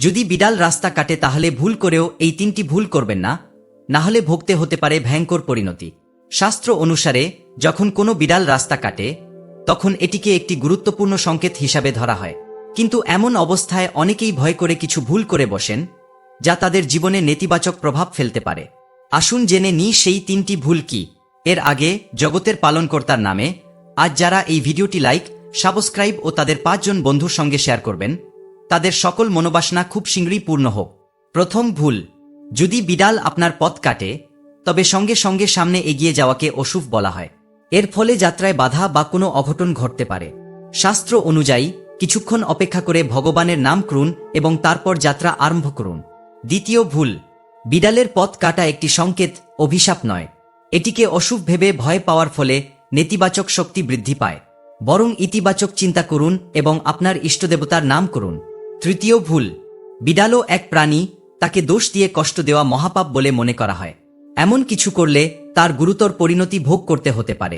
যদি বিড়াল রাস্তা কাটে তাহলে ভুল করেও এই 3টি ভুল করবেন না, নাহলে ভুগতে হতে পারে ভয়ঙ্কর পরিণতি। শাস্ত্র অনুসারে যখন কোনো বিড়াল রাস্তা কাটে তখন এটিকে একটি গুরুত্বপূর্ণ সংকেত হিসাবে ধরা হয়, কিন্তু এমন অবস্থায় অনেকেই ভয় করে কিছু ভুল করে বসেন যা তাদের জীবনে নেতিবাচক প্রভাব ফেলতে পারে। আসুন জেনে নিই সেই 3টি ভুল কি। এর আগে জগতের পালনকর্তার নামে আজ যারা এই ভিডিওটি লাইক, সাবস্ক্রাইব ও তাদের 5 জন বন্ধুর সঙ্গে শেয়ার করবেন, তাদের সকল মনোবাসনা খুব শীঘ্রই পূর্ণ হোক। প্রথম ভুল, যদি বিড়াল আপনার পথ কাটে তবে সঙ্গে সঙ্গে সামনে এগিয়ে যাওয়াকে অশুভ বলা হয়। এর ফলে যাত্রায় বাধা বা কোনো অঘটন ঘটতে পারে। শাস্ত্র অনুযায়ী কিছুক্ষণ অপেক্ষা করে ভগবানের নাম করুন এবং তারপর যাত্রা আরম্ভ করুন। দ্বিতীয় ভুল, বিড়ালের পথ কাটা একটি সংকেত, অভিশাপ নয়। এটিকে অশুভ ভেবে ভয় পাওয়ার ফলে নেতিবাচক শক্তি বৃদ্ধি পায়। বরং ইতিবাচক চিন্তা করুন এবং আপনার ইষ্টদেবতার নাম করুন। তৃতীয় ভুল, বিড়ালও এক প্রাণী, তাকে দোষ দিয়ে কষ্ট দেওয়া মহাপাপ বলে মনে করা হয়। এমন কিছু করলে তার গুরুতর পরিণতি ভোগ করতে হতে পারে।